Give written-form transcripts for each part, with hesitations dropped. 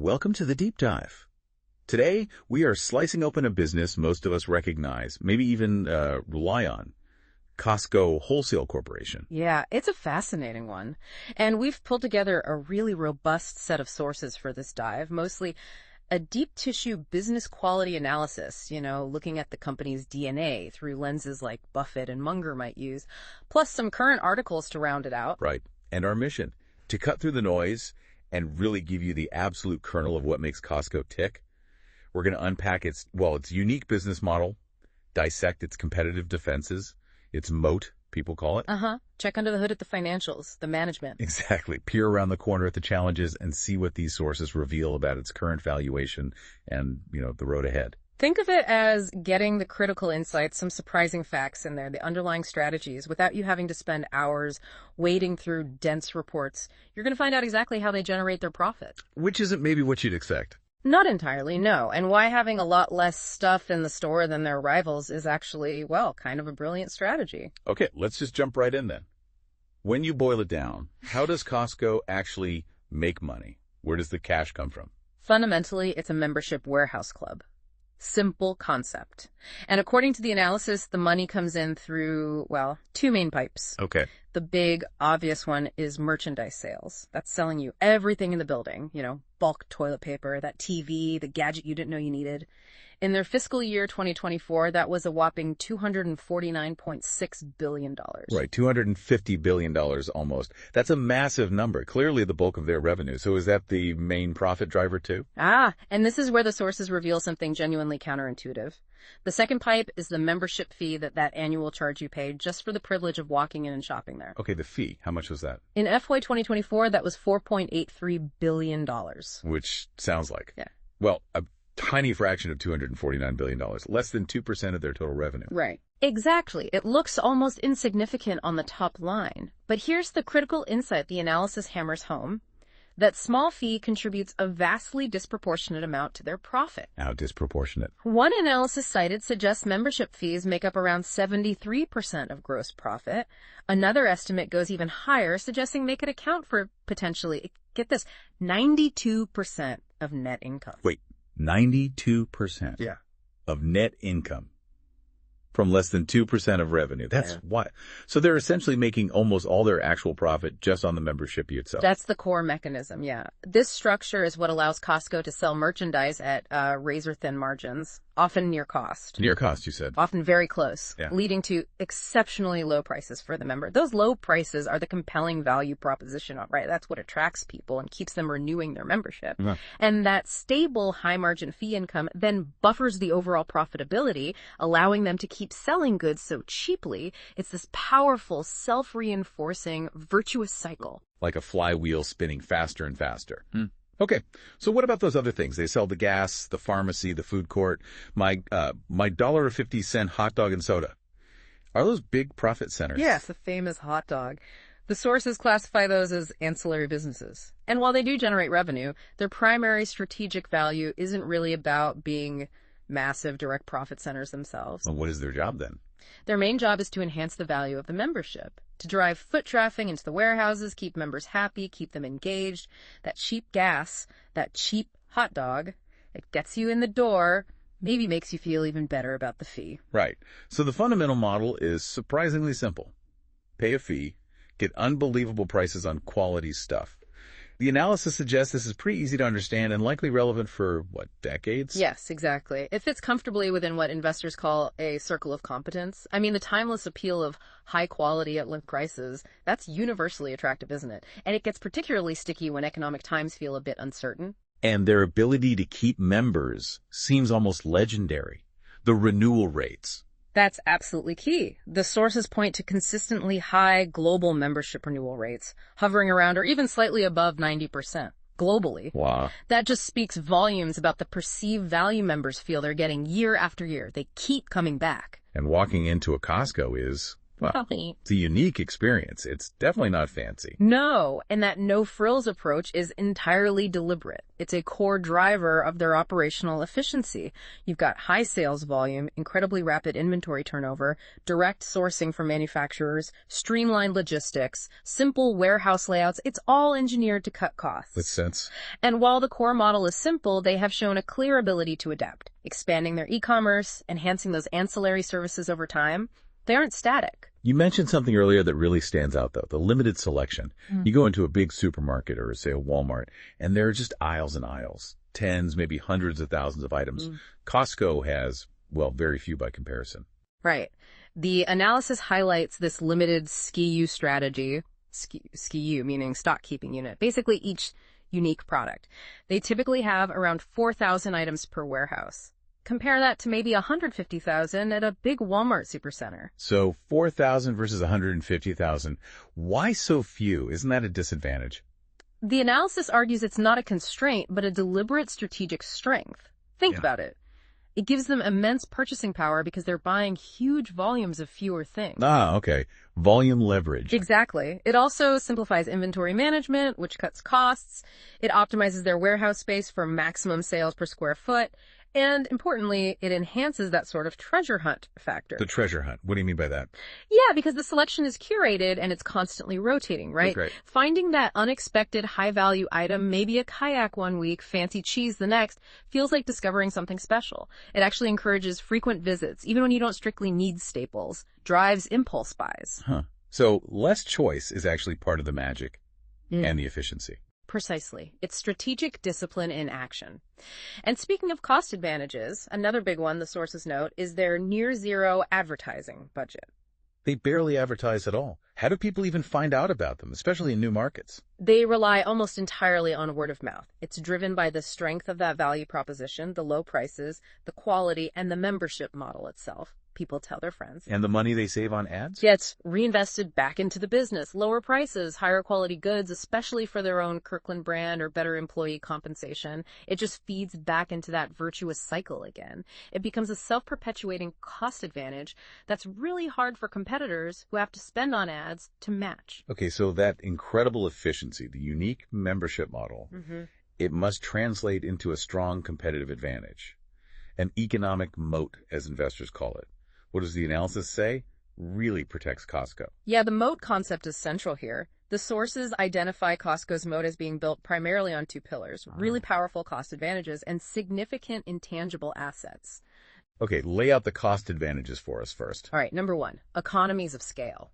welcome to the Deep Dive. Today, we are slicing open a business most of us recognize, maybe even rely on. Costco Wholesale Corporation. Yeah, it's a fascinating one. And we've pulled together a really robust set of sources for this dive, mostly a deep tissue business quality analysis, looking at the company's DNA through lenses like Buffett and Munger might use, plus some current articles to round it out. Right. And our mission, to cut through the noise and really give you the absolute kernel of what makes Costco tick. We're going to unpack its unique business model, dissect its competitive defenses, its moat, people call it. Check under the hood at the financials, the management. Exactly. Peer around the corner at the challenges and see what these sources reveal about its current valuation and, the road ahead. Think of it as getting the critical insights, some surprising facts in there, the underlying strategies, without you having to spend hours wading through dense reports. You're going to find out exactly how they generate their profit. Which isn't maybe what you'd expect. Not entirely, no. And why having a lot less stuff in the store than their rivals is actually, kind of a brilliant strategy. Okay, let's just jump right in then. When you boil it down, how does Costco actually make money? Where does the cash come from? Fundamentally, it's a membership warehouse club. Simple concept. And according to the analysis, the money comes in through, two main pipes. Okay. The big, obvious one is merchandise sales. That's selling you everything in the building, bulk toilet paper, that TV, the gadget you didn't know you needed. In their fiscal year 2024, that was a whopping $249.6 billion. Right, $250 billion almost. That's a massive number, clearly the bulk of their revenue. So is that the main profit driver too? And this is where the sources reveal something genuinely counterintuitive. The second pipe is the membership fee that annual charge you pay just for the privilege of walking in and shopping there. Okay, the fee. How much was that? In FY 2024, that was $4.83 billion. Which sounds like, a tiny fraction of $249 billion, less than 2% of their total revenue. Right. Exactly. It looks almost insignificant on the top line. But here's the critical insight the analysis hammers home. That small fee contributes a vastly disproportionate amount to their profit. How disproportionate? One analysis cited suggests membership fees make up around 73% of gross profit. Another estimate goes even higher, suggesting they could account for potentially, get this, 92% of net income. Wait, 92%? Yeah. Of net income from less than 2% of revenue. That's why. So they're essentially making almost all their actual profit just on the membership fee itself. That's the core mechanism, yeah. This structure is what allows Costco to sell merchandise at razor-thin margins, often near cost. Near cost, you said. Often very close, leading to exceptionally low prices for the member. Those low prices are the compelling value proposition, right? That's what attracts people and keeps them renewing their membership. Yeah. And that stable high-margin fee income then buffers the overall profitability, allowing them to keep selling goods so cheaply. It's this powerful, self-reinforcing, virtuous cycle. Like a flywheel spinning faster and faster. Okay, so what about those other things? They sell the gas, the pharmacy, the food court, my $1.50 hot dog and soda. Are those big profit centers? Yes, the famous hot dog. The sources classify those as ancillary businesses. And while they do generate revenue, their primary strategic value isn't really about being massive direct profit centers themselves. Well, what is their job then? Their main job is to enhance the value of the membership, to drive foot traffic into the warehouses, keep members happy, keep them engaged. That cheap gas, that cheap hot dog, it gets you in the door, maybe makes you feel even better about the fee. Right. So the fundamental model is surprisingly simple. Pay a fee, get unbelievable prices on quality stuff. The analysis suggests this is pretty easy to understand and likely relevant for, decades? Yes, exactly. It fits comfortably within what investors call a circle of competence. I mean, the timeless appeal of high quality at low prices, that's universally attractive, isn't it? And it gets particularly sticky when economic times feel a bit uncertain. And their ability to keep members seems almost legendary. The renewal rates. That's absolutely key. The sources point to consistently high global membership renewal rates, hovering around or even slightly above 90% globally. Wow. That just speaks volumes about the perceived value members feel they're getting year after year. They keep coming back. And walking into a Costco is Well, it's a unique experience. It's definitely not fancy. No, and that no-frills approach is entirely deliberate. It's a core driver of their operational efficiency. You've got high sales volume, incredibly rapid inventory turnover, direct sourcing from manufacturers, streamlined logistics, simple warehouse layouts. It's all engineered to cut costs. Makes sense. And while the core model is simple, they have shown a clear ability to adapt, expanding their e-commerce, enhancing those ancillary services over time. They aren't static. You mentioned something earlier that really stands out, though, the limited selection. You go into a big supermarket or, say, a Walmart, and there are just aisles and aisles, tens, maybe hundreds of thousands of items. Costco has, well, very few by comparison. Right. The analysis highlights this limited SKU strategy, SKU meaning stock keeping unit, basically each unique product. They typically have around 4,000 items per warehouse. Compare that to maybe 150,000 at a big Walmart supercenter. So 4,000 versus 150,000. Why so few? Isn't that a disadvantage? The analysis argues it's not a constraint, but a deliberate strategic strength. Think about it. It gives them immense purchasing power because they're buying huge volumes of fewer things. Ah, okay. Volume leverage. Exactly. It also simplifies inventory management, which cuts costs. It optimizes their warehouse space for maximum sales per square foot. And importantly, it enhances that sort of treasure hunt factor. The treasure hunt. What do you mean by that? Yeah, because the selection is curated and it's constantly rotating, right? Right. Finding that unexpected high-value item, maybe a kayak one week, fancy cheese the next, feels like discovering something special. It actually encourages frequent visits, even when you don't strictly need staples. Drives impulse buys. So less choice is actually part of the magic and the efficiency. Precisely. It's strategic discipline in action. And speaking of cost advantages, another big one the sources note is their near-zero advertising budget. They barely advertise at all. How do people even find out about them, especially in new markets? They rely almost entirely on word of mouth. It's driven by the strength of that value proposition, the low prices, the quality, and the membership model itself. People tell their friends. And the money they save on ads? Gets reinvested back into the business. Lower prices, higher quality goods, especially for their own Kirkland brand or better employee compensation. It just feeds back into that virtuous cycle again. It becomes a self-perpetuating cost advantage that's really hard for competitors who have to spend on ads to match. Okay, so that incredible efficiency, the unique membership model, it must translate into a strong competitive advantage. An economic moat, as investors call it. What does the analysis say? Really protects Costco. Yeah, the moat concept is central here. The sources identify Costco's moat as being built primarily on two pillars, really powerful cost advantages and significant intangible assets. Okay, lay out the cost advantages for us first. All right, number one, economies of scale.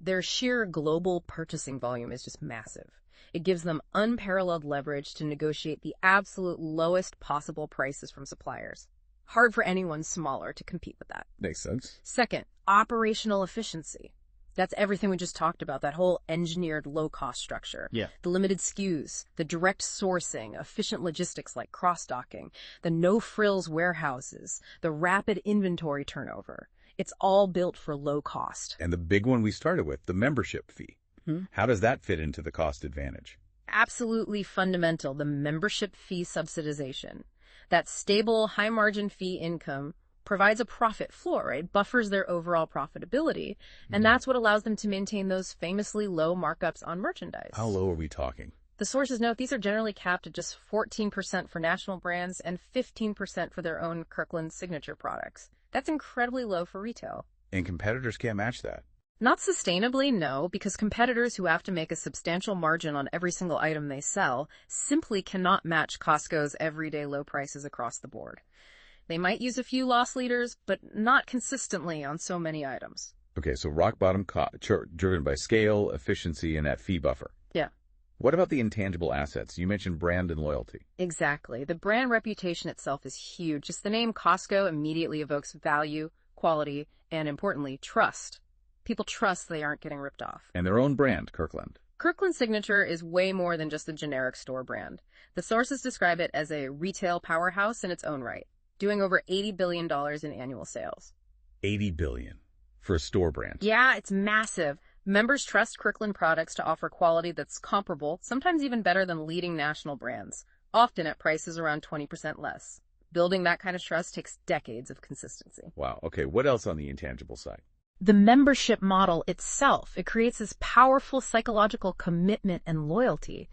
Their sheer global purchasing volume is just massive. It gives them unparalleled leverage to negotiate the absolute lowest possible prices from suppliers. Hard for anyone smaller to compete with that. Makes sense. Second, operational efficiency. That's everything we just talked about, that whole engineered low-cost structure. Yeah. The limited SKUs, the direct sourcing, efficient logistics like cross-docking, the no-frills warehouses, the rapid inventory turnover. It's all built for low cost. And the big one we started with, the membership fee. How does that fit into the cost advantage? Absolutely fundamental, the membership fee subsidization. That stable, high-margin fee income provides a profit floor, right? Buffers their overall profitability, and that's what allows them to maintain those famously low markups on merchandise. How low are we talking? The sources note these are generally capped at just 14% for national brands and 15% for their own Kirkland signature products. That's incredibly low for retail. And competitors can't match that. Not sustainably, no, because competitors who have to make a substantial margin on every single item they sell simply cannot match Costco's everyday low prices across the board. They might use a few loss leaders, but not consistently on so many items. Okay, so rock bottom driven by scale, efficiency, and that fee buffer. Yeah. What about the intangible assets? You mentioned brand and loyalty. Exactly. The brand reputation itself is huge. Just the name Costco immediately evokes value, quality, and importantly, trust. People trust they aren't getting ripped off. And their own brand, Kirkland. Kirkland Signature is way more than just a generic store brand. The sources describe it as a retail powerhouse in its own right, doing over $80 billion in annual sales. $80 billion for a store brand. Yeah, it's massive. Members trust Kirkland products to offer quality that's comparable, sometimes even better than leading national brands, often at prices around 20% less. Building that kind of trust takes decades of consistency. Wow. Okay, what else on the intangible side? the membership model itself. It creates this powerful psychological commitment and loyalty.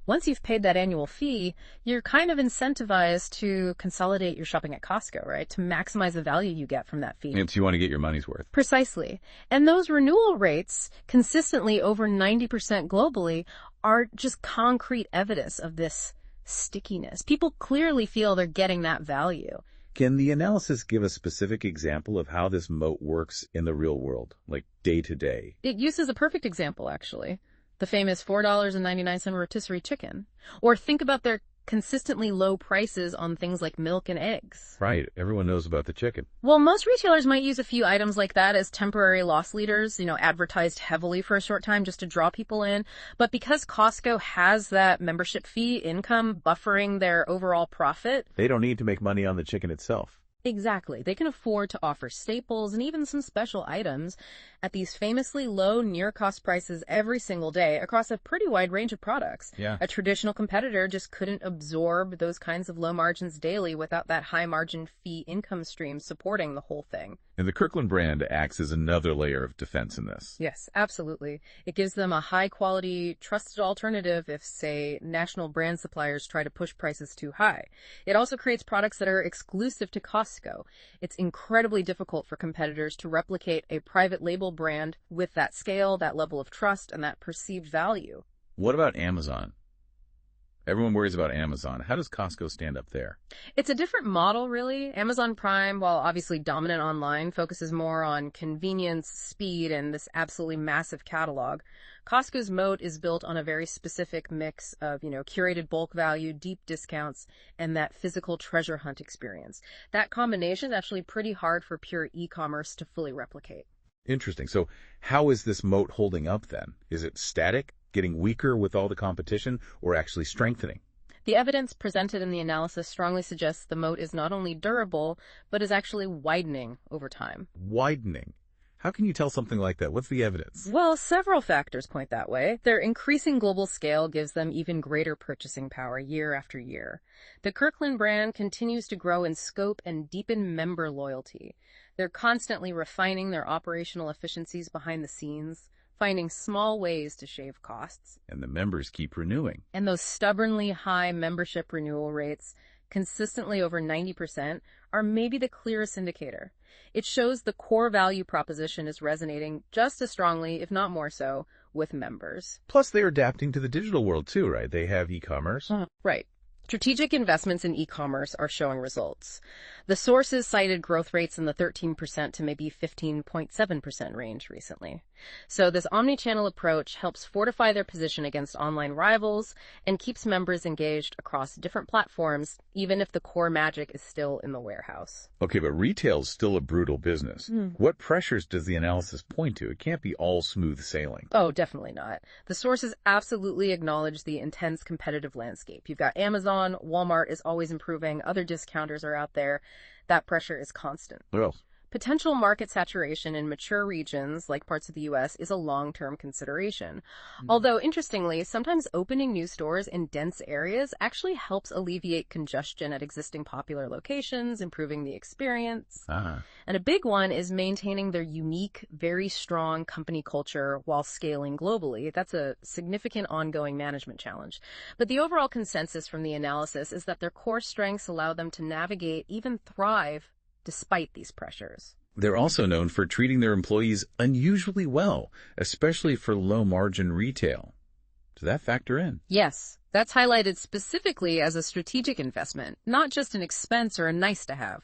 Once you've paid that annual fee, you're kind of incentivized to consolidate your shopping at Costco, right? To maximize the value you get from that fee. And so you want to get your money's worth. Precisely. And those renewal rates, consistently over 90% globally, are just concrete evidence of this stickiness. People clearly feel they're getting that value. Can the analysis give a specific example of how this moat works in the real world, like day to day? It uses a perfect example, actually. The famous $4.99 rotisserie chicken. Or think about their consistently low prices on things like milk and eggs. Right. Everyone knows about the chicken. Well, most retailers might use a few items like that as temporary loss leaders, advertised heavily for a short time just to draw people in. But because Costco has that membership fee income buffering their overall profit, they don't need to make money on the chicken itself. Exactly. They can afford to offer staples and even some special items at these famously low near-cost prices every single day across a pretty wide range of products. Yeah. A traditional competitor just couldn't absorb those kinds of low margins daily without that high-margin fee income stream supporting the whole thing. And the Kirkland brand acts as another layer of defense in this. Yes, absolutely. It gives them a high-quality, trusted alternative if, say, national brand suppliers try to push prices too high. It also creates products that are exclusive to Costco. It's incredibly difficult for competitors to replicate a private label brand with that scale, that level of trust, and that perceived value. What about Amazon? Everyone worries about Amazon. How does Costco stand up there? It's a different model, really. Amazon Prime, while obviously dominant online, focuses more on convenience, speed, and this absolutely massive catalog. Costco's Moat is built on a very specific mix of, curated bulk value, deep discounts, and that physical treasure hunt experience. That combination is actually pretty hard for pure e-commerce to fully replicate. Interesting. So how is this moat holding up then? Is it static, getting weaker with all the competition, or actually strengthening? The evidence presented in the analysis strongly suggests the moat is not only durable, but is actually widening over time. Widening? How can you tell something like that? What's the evidence? Well, several factors point that way. Their increasing global scale gives them even greater purchasing power year after year. The Kirkland brand continues to grow in scope and deepen member loyalty. They're constantly refining their operational efficiencies behind the scenes, finding small ways to shave costs. And the members keep renewing. And those stubbornly high membership renewal rates, consistently over 90%, are maybe the clearest indicator. It shows the core value proposition is resonating just as strongly, if not more so, with members. Plus, they're adapting to the digital world too, right? They have e-commerce. Right. Strategic investments in e-commerce are showing results. The sources cited growth rates in the 13% to maybe 15.7% range recently. So this omni-channel approach helps fortify their position against online rivals and keeps members engaged across different platforms, even if the core magic is still in the warehouse. Okay, but retail's still a brutal business. What pressures does the analysis point to? It can't be all smooth sailing. Oh, definitely not. The sources absolutely acknowledge the intense competitive landscape. You've got Amazon, Walmart is always improving, other discounters are out there. That pressure is constant. What else? Potential market saturation in mature regions, like parts of the U.S., is a long-term consideration. Although, interestingly, sometimes opening new stores in dense areas actually helps alleviate congestion at existing popular locations, improving the experience. And a big one is maintaining their unique, very strong company culture while scaling globally. That's a significant ongoing management challenge. But the overall consensus from the analysis is that their core strengths allow them to navigate, even thrive, despite these pressures. They're also known for treating their employees unusually well, especially for low-margin retail. Does that factor in? Yes, that's highlighted specifically as a strategic investment, not just an expense or a nice-to-have.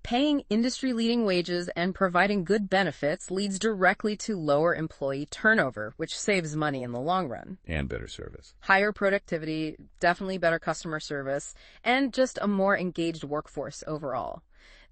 Paying industry-leading wages and providing good benefits leads directly to lower employee turnover, which saves money in the long run. And better service. Higher productivity, definitely better customer service, and just a more engaged workforce overall.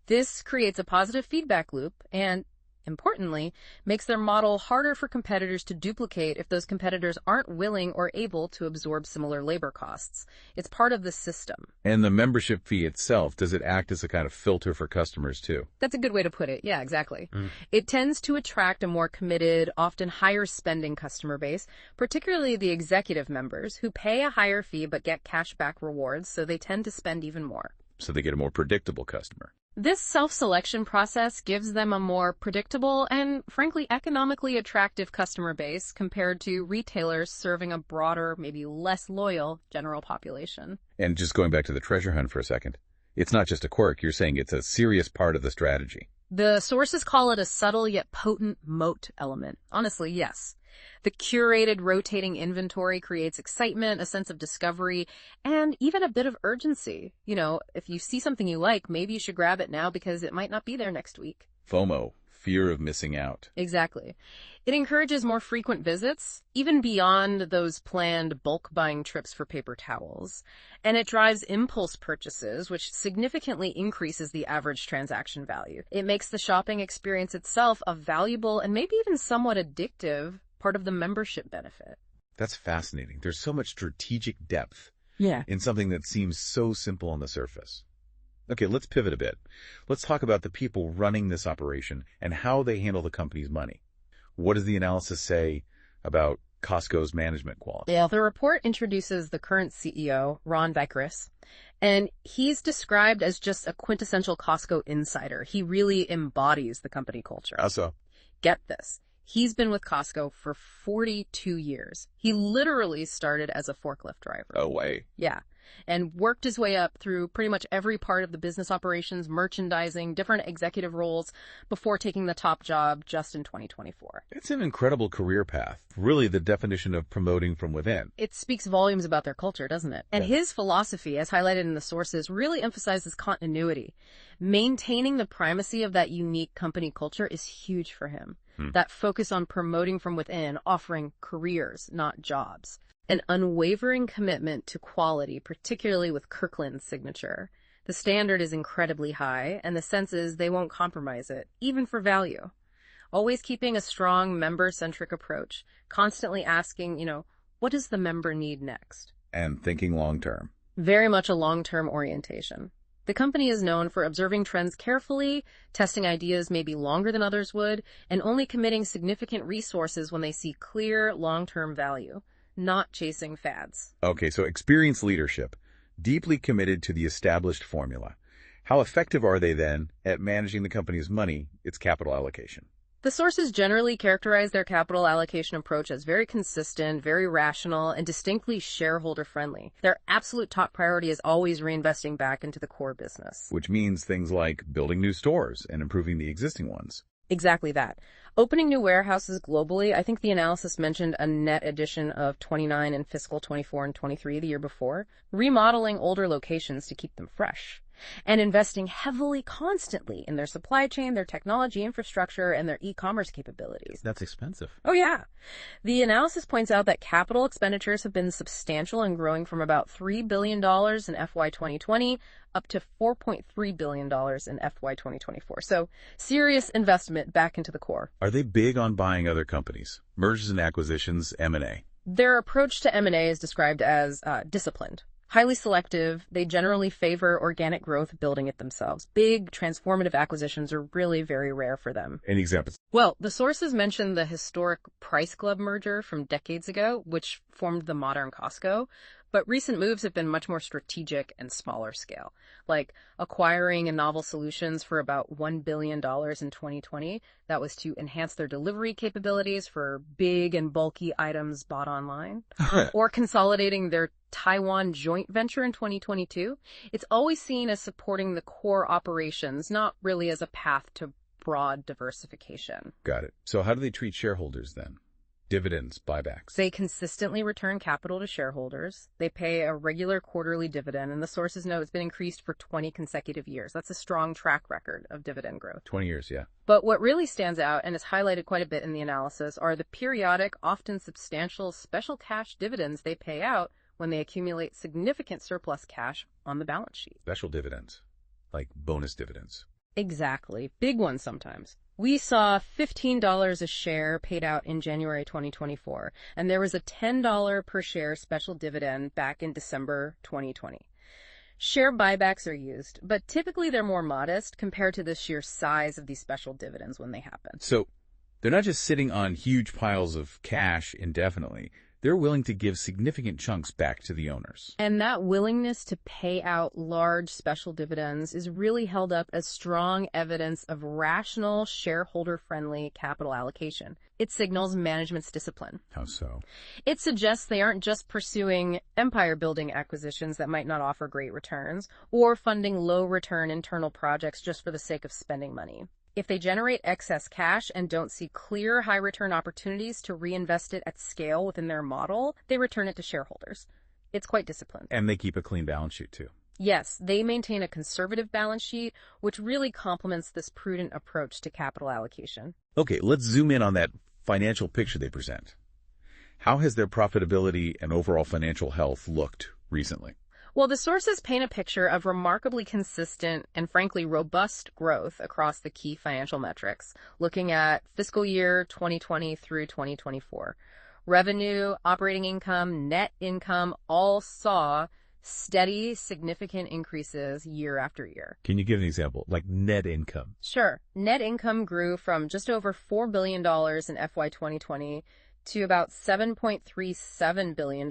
This creates a positive feedback loop and, importantly, makes their model harder for competitors to duplicate if those competitors aren't willing or able to absorb similar labor costs. It's part of the system. And the membership fee itself, does it act as a kind of filter for customers too? That's a good way to put it. Yeah, exactly. It tends to attract a more committed, often higher spending customer base, particularly the executive members who pay a higher fee but get cashback rewards, so they tend to spend even more. so they get a more predictable customer. This self-selection process gives them a more predictable and, frankly, economically attractive customer base compared to retailers serving a broader, maybe less loyal general population. And just going back to the treasure hunt for a second, it's not just a quirk. You're saying it's a serious part of the strategy. The sources call it a subtle yet potent moat element. Honestly, yes. The curated, rotating inventory creates excitement, a sense of discovery, and even a bit of urgency. You know, if you see something you like, maybe you should grab it now because it might not be there next week. FOMO, fear of missing out. Exactly. It encourages more frequent visits, even beyond those planned bulk buying trips for paper towels. And it drives impulse purchases, which significantly increases the average transaction value. It makes the shopping experience itself a valuable and maybe even somewhat addictive part of the membership benefit. That's fascinating. There's so much strategic depth Yeah. in something that seems so simple on the surface. Okay, let's pivot a bit. Let's talk about the people running this operation and how they handle the company's money. What does the analysis say about Costco's management quality? Yeah, the report introduces the current CEO, Ron Vekris, and he's described as just a quintessential Costco insider. He really embodies the company culture. How so? Get this. He's been with Costco for 42 years. He literally started as a forklift driver. Oh, way. Yeah. And worked his way up through pretty much every part of the business operations, merchandising, different executive roles before taking the top job just in 2024. It's an incredible career path. Really the definition of promoting from within. It speaks volumes about their culture, doesn't it? And his philosophy, as highlighted in the sources, really emphasizes continuity. Maintaining the primacy of that unique company culture is huge for him. That focus on promoting from within, offering careers, not jobs. An unwavering commitment to quality, particularly with Kirkland's signature. The standard is incredibly high, and the sense is they won't compromise it, even for value. Always keeping a strong member-centric approach, constantly asking, what does the member need next? And thinking long-term. Very much a long-term orientation. The company is known for observing trends carefully, testing ideas maybe longer than others would, and only committing significant resources when they see clear long-term value. Not chasing fads. Okay, so experienced leadership, deeply committed to the established formula. How effective are they then at managing the company's money, its capital allocation? The sources generally characterize their capital allocation approach as very consistent, very rational, and distinctly shareholder-friendly. Their absolute top priority is always reinvesting back into the core business. Which means things like building new stores and improving the existing ones. Exactly that. Opening new warehouses globally, I think the analysis mentioned a net addition of 29 in fiscal 24 and 23 the year before, remodeling older locations to keep them fresh, and investing heavily constantly in their supply chain, their technology infrastructure, and their e-commerce capabilities. That's expensive. Oh, yeah. The analysis points out that capital expenditures have been substantial and growing from about $3 billion in FY 2020 up to $4.3 billion in FY 2024. So serious investment back into the core. Are they big on buying other companies? Mergers and acquisitions, M&A? Their approach to M&A is described as disciplined. Highly selective, they generally favor organic growth, building it themselves. Big, transformative acquisitions are really very rare for them. Any examples? Well, the sources mentioned the historic Price Club merger from decades ago, which formed the modern Costco. But recent moves have been much more strategic and smaller scale, like acquiring a Novel Solutions for about $1 billion in 2020. That was to enhance their delivery capabilities for big and bulky items bought online, or consolidating their Taiwan joint venture in 2022. It's always seen as supporting the core operations, not really as a path to broad diversification. Got it. So how do they treat shareholders then? Dividends, buybacks. They consistently return capital to shareholders. They pay a regular quarterly dividend, and the sources note it's been increased for 20 consecutive years. That's a strong track record of dividend growth. 20 years, yeah. But what really stands out, and is highlighted quite a bit in the analysis, are the periodic, often substantial special cash dividends they pay out when they accumulate significant surplus cash on the balance sheet. Special dividends, like bonus dividends. Exactly. Big ones sometimes. We saw $15 a share paid out in January 2024, and there was a $10 per share special dividend back in December 2020. Share buybacks are used, but typically they're more modest compared to the sheer size of these special dividends when they happen. So they're not just sitting on huge piles of cash indefinitely. they're willing to give significant chunks back to the owners. And that willingness to pay out large special dividends is really held up as strong evidence of rational, shareholder-friendly capital allocation. It signals management's discipline. How so? It suggests they aren't just pursuing empire-building acquisitions that might not offer great returns, or funding low-return internal projects just for the sake of spending money. If they generate excess cash and don't see clear high-return opportunities to reinvest it at scale within their model, they return it to shareholders. It's quite disciplined. And they keep a clean balance sheet, too. Yes, they maintain a conservative balance sheet, which really complements this prudent approach to capital allocation. Okay, let's zoom in on that financial picture they present. How has their profitability and overall financial health looked recently? Well, the sources paint a picture of remarkably consistent and frankly robust growth across the key financial metrics, looking at fiscal year 2020 through 2024. Revenue, operating income, net income all saw steady, significant increases year after year. Can you give an example, like net income? Sure. Net income grew from just over $4 billion in FY 2020 to about $7.37 billion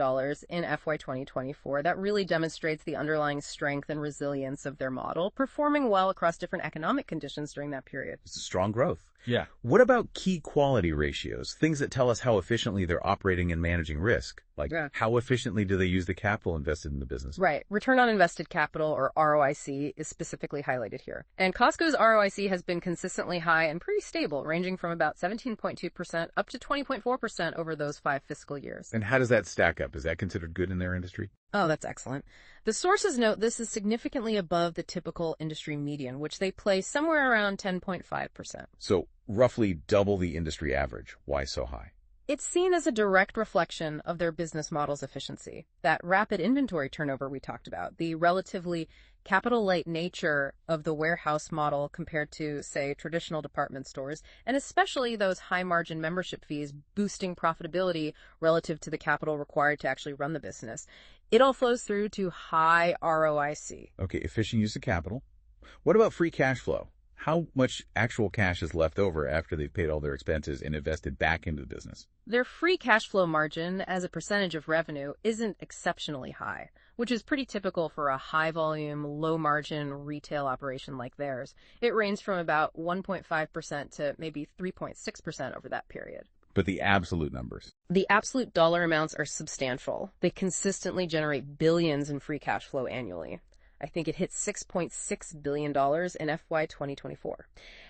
in FY 2024. That really demonstrates the underlying strength and resilience of their model, performing well across different economic conditions during that period. It's a strong growth. Yeah. What about key quality ratios, things that tell us how efficiently they're operating and managing risk? Like, how efficiently do they use the capital invested in the business? Right. Return on invested capital, or ROIC, is specifically highlighted here. And Costco's ROIC has been consistently high and pretty stable, ranging from about 17.2% up to 20.4% over those 5 fiscal years. And how does that stack up? Is that considered good in their industry? Oh, that's excellent. The sources note this is significantly above the typical industry median, which they place somewhere around 10.5%. So roughly double the industry average. Why so high? It's seen as a direct reflection of their business model's efficiency. That rapid inventory turnover we talked about, the relatively capital-light nature of the warehouse model compared to, say, traditional department stores, and especially those high-margin membership fees boosting profitability relative to the capital required to actually run the business. It all flows through to high ROIC. Okay, efficient use of capital. What about free cash flow? How much actual cash is left over after they've paid all their expenses and invested back into the business? Their free cash flow margin as a percentage of revenue isn't exceptionally high, which is pretty typical for a high-volume, low-margin retail operation like theirs. It ranges from about 1.5% to maybe 3.6% over that period. But the absolute numbers? The absolute dollar amounts are substantial. They consistently generate billions in free cash flow annually. I think it hit $6.6 billion in FY 2024.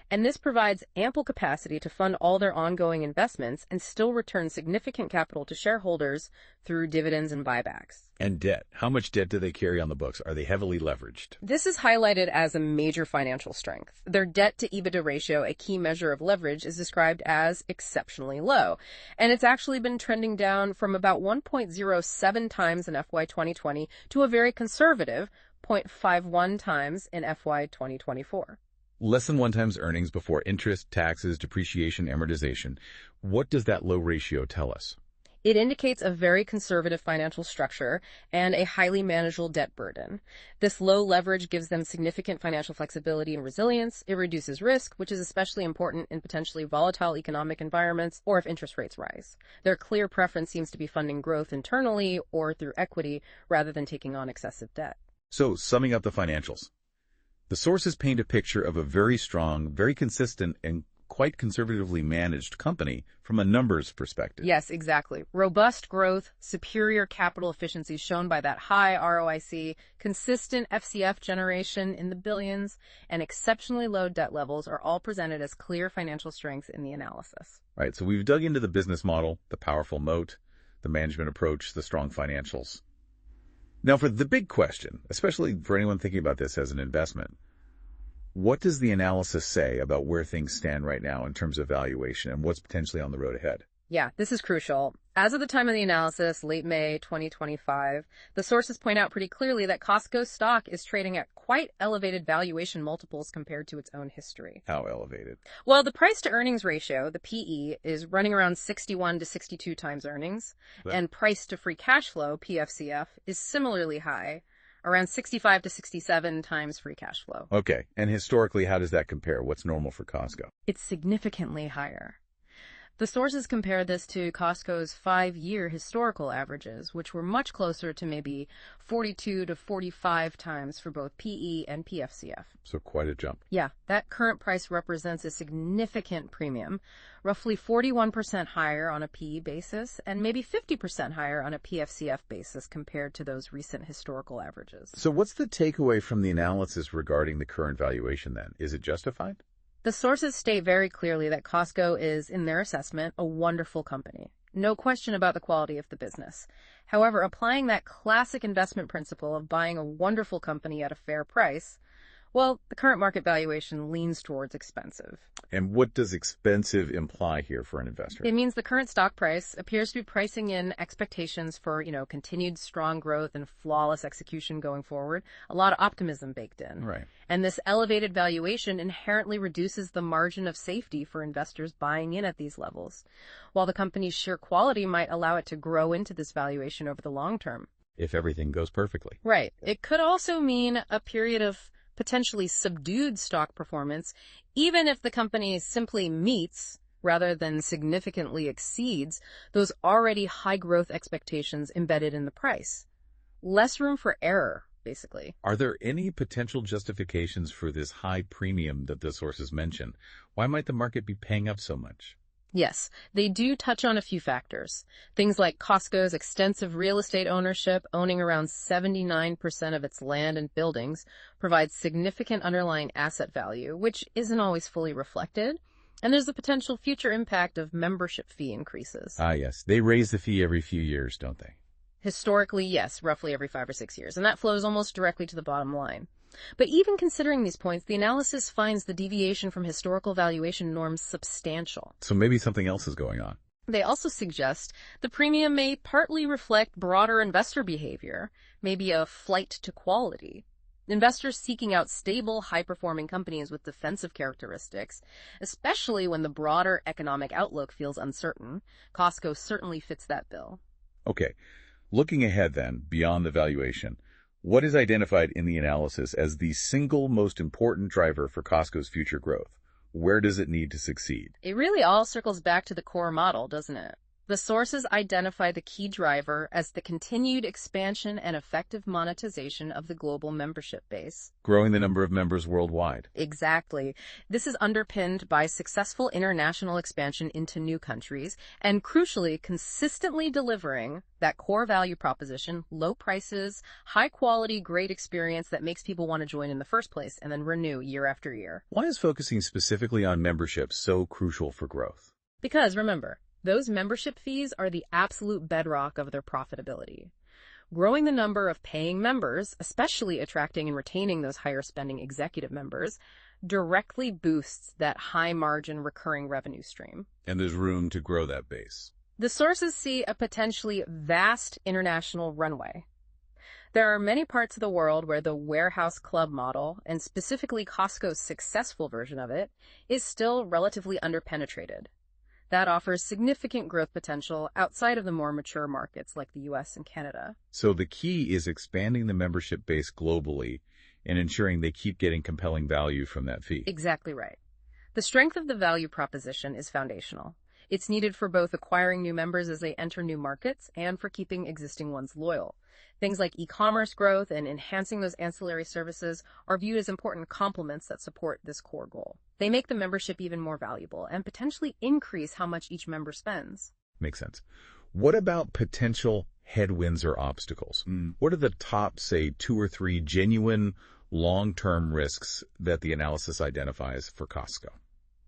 And this provides ample capacity to fund all their ongoing investments and still return significant capital to shareholders through dividends and buybacks. And debt. How much debt do they carry on the books? Are they heavily leveraged? This is highlighted as a major financial strength. Their debt to EBITDA ratio, a key measure of leverage, is described as exceptionally low. And it's actually been trending down from about 1.07 times in FY 2020 to a very conservative 0.51 times in FY 2024. Less than 1 times earnings before interest, taxes, depreciation, amortization. What does that low ratio tell us? It indicates a very conservative financial structure and a highly manageable debt burden. This low leverage gives them significant financial flexibility and resilience. It reduces risk, which is especially important in potentially volatile economic environments or if interest rates rise. Their clear preference seems to be funding growth internally or through equity rather than taking on excessive debt. So, summing up the financials, the sources paint a picture of a very strong, very consistent, and quite conservatively managed company from a numbers perspective. Yes, exactly. Robust growth, superior capital efficiency shown by that high ROIC, consistent FCF generation in the billions, and exceptionally low debt levels are all presented as clear financial strengths in the analysis. Right, so we've dug into the business model, the powerful moat, the management approach, the strong financials. Now, for the big question, especially for anyone thinking about this as an investment, what does the analysis say about where things stand right now in terms of valuation and what's potentially on the road ahead? Yeah, this is crucial. As of the time of the analysis, late May 2025, the sources point out pretty clearly that Costco's stock is trading at quite elevated valuation multiples compared to its own history. How elevated? Well, the price-to-earnings ratio, the PE, is running around 61 to 62 times earnings, and price-to-free cash flow, PFCF, is similarly high, around 65 to 67 times free cash flow. Okay, and historically, how does that compare? What's normal for Costco? It's significantly higher. The sources compare this to Costco's 5-year historical averages, which were much closer to maybe 42 to 45 times for both PE and PFCF. So quite a jump. Yeah, that current price represents a significant premium, roughly 41% higher on a PE basis and maybe 50% higher on a PFCF basis compared to those recent historical averages. So what's the takeaway from the analysis regarding the current valuation then? Is it justified? The sources state very clearly that Costco is, in their assessment, a wonderful company. No question about the quality of the business. However, applying that classic investment principle of buying a wonderful company at a fair price, well, the current market valuation leans towards expensive. And what does expensive imply here for an investor? It means the current stock price appears to be pricing in expectations for, continued strong growth and flawless execution going forward. A lot of optimism baked in. Right. And this elevated valuation inherently reduces the margin of safety for investors buying in at these levels, while the company's sheer quality might allow it to grow into this valuation over the long term. If everything goes perfectly. Right. It could also mean a period of potentially subdued stock performance, even if the company simply meets, rather than significantly exceeds, those already high growth expectations embedded in the price. Less room for error, basically. Are there any potential justifications for this high premium that the sources mention? Why might the market be paying up so much? Yes, they do touch on a few factors. Things like Costco's extensive real estate ownership, owning around 79% of its land and buildings, provides significant underlying asset value, which isn't always fully reflected. And there's the potential future impact of membership fee increases. Ah, yes. They raise the fee every few years, don't they? Historically, yes, roughly every 5 or 6 years, and that flows almost directly to the bottom line. But even considering these points, the analysis finds the deviation from historical valuation norms substantial. So maybe something else is going on. They also suggest the premium may partly reflect broader investor behavior, maybe a flight to quality. Investors seeking out stable, high-performing companies with defensive characteristics, especially when the broader economic outlook feels uncertain. Costco certainly fits that bill. Okay. Looking ahead then, beyond the valuation, what is identified in the analysis as the single most important driver for Costco's future growth? Where does it need to succeed? It really all circles back to the core model, doesn't it? The sources identify the key driver as the continued expansion and effective monetization of the global membership base. Growing the number of members worldwide. Exactly. This is underpinned by successful international expansion into new countries and, crucially, consistently delivering that core value proposition, low prices, high quality, great experience that makes people want to join in the first place and then renew year after year. Why is focusing specifically on membership so crucial for growth? Because, remember, those membership fees are the absolute bedrock of their profitability. Growing the number of paying members, especially attracting and retaining those higher spending executive members, directly boosts that high margin recurring revenue stream. And there's room to grow that base. The sources see a potentially vast international runway. There are many parts of the world where the warehouse club model, and specifically Costco's successful version of it, is still relatively underpenetrated. That offers significant growth potential outside of the more mature markets like the US and Canada. So the key is expanding the membership base globally and ensuring they keep getting compelling value from that fee. Exactly right. The strength of the value proposition is foundational. It's needed for both acquiring new members as they enter new markets and for keeping existing ones loyal. Things like e-commerce growth and enhancing those ancillary services are viewed as important complements that support this core goal. They make the membership even more valuable and potentially increase how much each member spends. Makes sense. What about potential headwinds or obstacles? What are the top, say, 2 or 3 genuine long-term risks that the analysis identifies for Costco?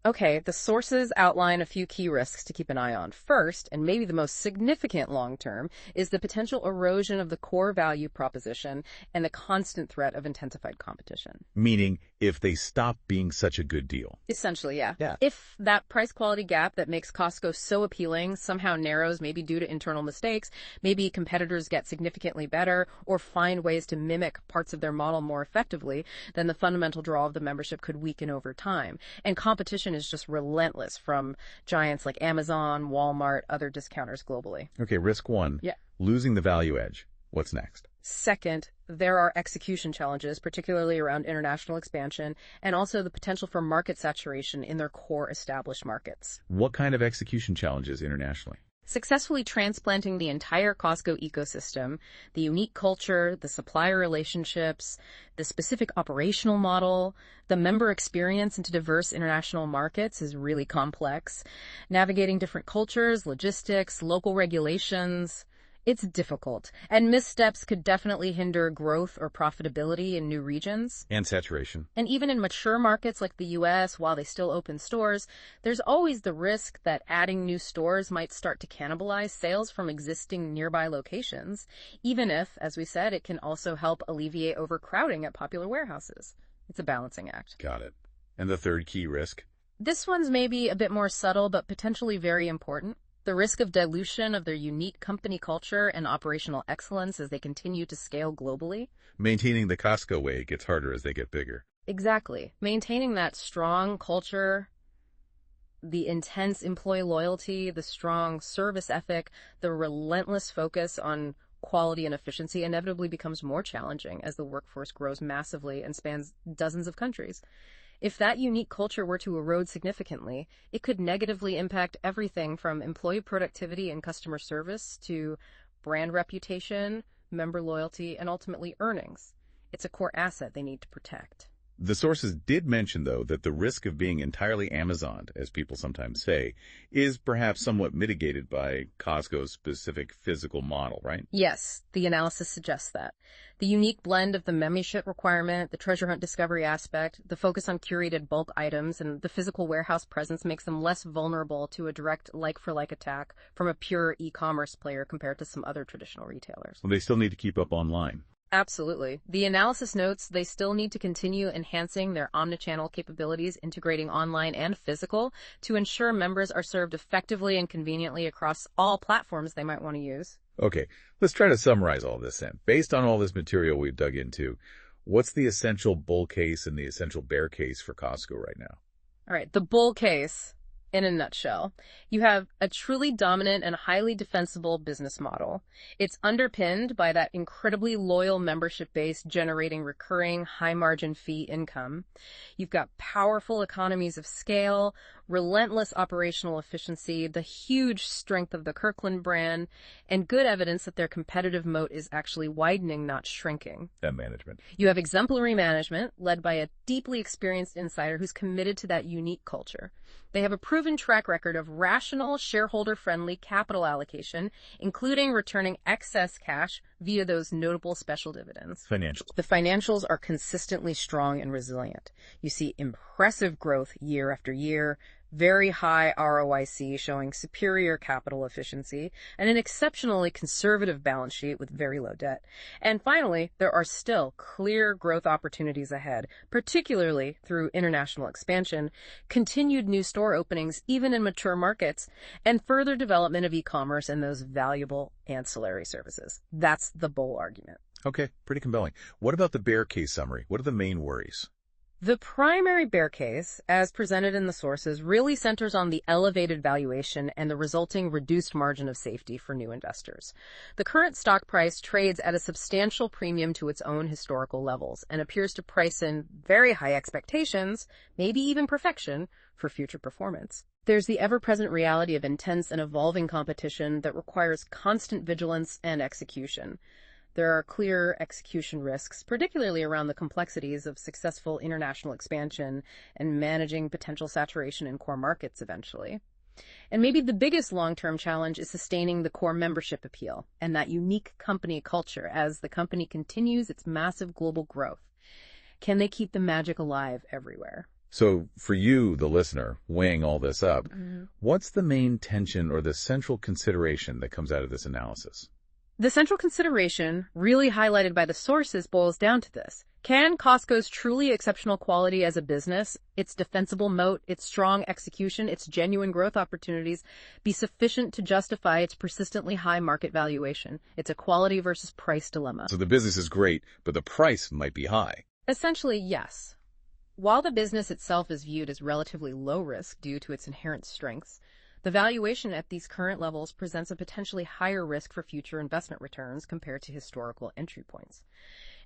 Okay, the sources outline a few key risks to keep an eye on. First, and maybe the most significant long-term, is the potential erosion of the core value proposition and the constant threat of intensified competition. Meaning, if they stop being such a good deal. Essentially, yeah. Yeah. If that price-quality gap that makes Costco so appealing somehow narrows, maybe due to internal mistakes, maybe competitors get significantly better or find ways to mimic parts of their model more effectively, then the fundamental draw of the membership could weaken over time. And competition is just relentless from giants like Amazon, Walmart, other discounters globally. Okay, risk 1. Yeah. Losing the value edge. What's next? Second, there are execution challenges, particularly around international expansion, and also the potential for market saturation in their core established markets. What kind of execution challenges internationally? Successfully transplanting the entire Costco ecosystem, the unique culture, the supplier relationships, the specific operational model, the member experience into diverse international markets is really complex. Navigating different cultures, logistics, local regulations, it's difficult, and missteps could definitely hinder growth or profitability in new regions. And saturation. And even in mature markets like the US, while they still open stores, there's always the risk that adding new stores might start to cannibalize sales from existing nearby locations, even if, as we said, it can also help alleviate overcrowding at popular warehouses. It's a balancing act. Got it. And the third key risk? This one's maybe a bit more subtle, but potentially very important. The risk of dilution of their unique company culture and operational excellence as they continue to scale globally. Maintaining the Costco way gets harder as they get bigger. Exactly. Maintaining that strong culture, the intense employee loyalty, the strong service ethic, the relentless focus on quality and efficiency inevitably becomes more challenging as the workforce grows massively and spans dozens of countries. If that unique culture were to erode significantly, it could negatively impact everything from employee productivity and customer service to brand reputation, member loyalty, and ultimately earnings. It's a core asset they need to protect. The sources did mention, though, that the risk of being entirely Amazoned, as people sometimes say, is perhaps somewhat mitigated by Costco's specific physical model, right? Yes, the analysis suggests that. The unique blend of the membership requirement, the treasure hunt discovery aspect, the focus on curated bulk items, and the physical warehouse presence makes them less vulnerable to a direct like-for-like attack from a pure e-commerce player compared to some other traditional retailers. Well, they still need to keep up online. Absolutely. The analysis notes they still need to continue enhancing their omnichannel capabilities, integrating online and physical, to ensure members are served effectively and conveniently across all platforms they might want to use. Okay, let's try to summarize all this then. Based on all this material we've dug into, what's the essential bull case and the essential bear case for Costco right now? All right, the bull case, in a nutshell. You have a truly dominant and highly defensible business model. It's underpinned by that incredibly loyal membership base generating recurring high-margin fee income. You've got powerful economies of scale, relentless operational efficiency, the huge strength of the Kirkland brand, and good evidence that their competitive moat is actually widening, not shrinking. That management. You have exemplary management led by a deeply experienced insider who's committed to that unique culture. They have a proven track record of rational, shareholder-friendly capital allocation, including returning excess cash via those notable special dividends. Financials. The financials are consistently strong and resilient. You see impressive growth year after year, very high ROIC showing superior capital efficiency, and an exceptionally conservative balance sheet with very low debt. And finally, there are still clear growth opportunities ahead, particularly through international expansion, continued new store openings even in mature markets, and further development of e-commerce and those valuable ancillary services. That's the bull argument. Okay, pretty compelling. What about the bear case summary? What are the main worries? The primary bear case, as presented in the sources, really centers on the elevated valuation and the resulting reduced margin of safety for new investors. The current stock price trades at a substantial premium to its own historical levels and appears to price in very high expectations, maybe even perfection, for future performance. There's the ever-present reality of intense and evolving competition that requires constant vigilance and execution. There are clear execution risks, particularly around the complexities of successful international expansion and managing potential saturation in core markets eventually. And maybe the biggest long-term challenge is sustaining the core membership appeal and that unique company culture as the company continues its massive global growth. Can they keep the magic alive everywhere? So for you, the listener, weighing all this up, what's the main tension or the central consideration that comes out of this analysis? The central consideration, really highlighted by the sources, boils down to this. Can Costco's truly exceptional quality as a business, its defensible moat, its strong execution, its genuine growth opportunities be sufficient to justify its persistently high market valuation? It's a quality versus price dilemma. So the business is great, but the price might be high. Essentially, yes. While the business itself is viewed as relatively low risk due to its inherent strengths, The valuation at these current levels presents a potentially higher risk for future investment returns compared to historical entry points.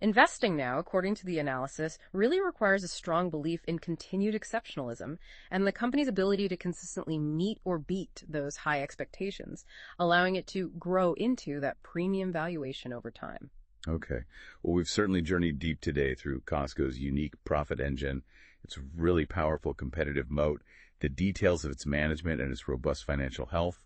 Investing now, according to the analysis, really requires a strong belief in continued exceptionalism and the company's ability to consistently meet or beat those high expectations, allowing it to grow into that premium valuation over time. Okay. Well, we've certainly journeyed deep today through Costco's unique profit engine, its really powerful competitive moat, the details of its management and its robust financial health,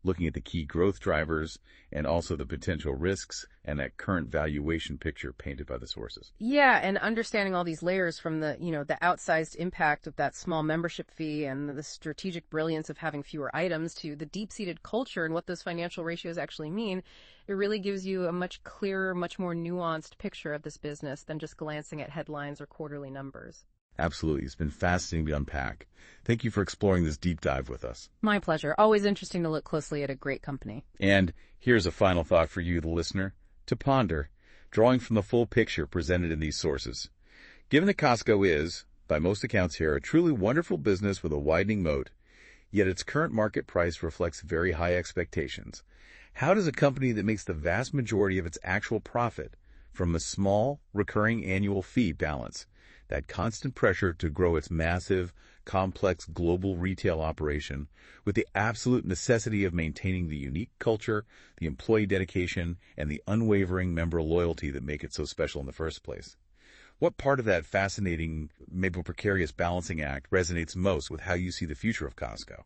looking at the key growth drivers, and also the potential risks and that current valuation picture painted by the sources. Yeah, and understanding all these layers from the outsized impact of that small membership fee and the strategic brilliance of having fewer items to the deep-seated culture and what those financial ratios actually mean, it really gives you a much clearer, much more nuanced picture of this business than just glancing at headlines or quarterly numbers. Absolutely. It's been fascinating to unpack. Thank you for exploring this deep dive with us. My pleasure. Always interesting to look closely at a great company. And here's a final thought for you, the listener, to ponder, drawing from the full picture presented in these sources. Given that Costco is, by most accounts here, a truly wonderful business with a widening moat, yet its current market price reflects very high expectations, how does a company that makes the vast majority of its actual profit from a small, recurring annual fee balance that constant pressure to grow its massive, complex global retail operation with the absolute necessity of maintaining the unique culture, the employee dedication, and the unwavering member loyalty that make it so special in the first place? What part of that fascinating, maybe precarious balancing act resonates most with how you see the future of Costco?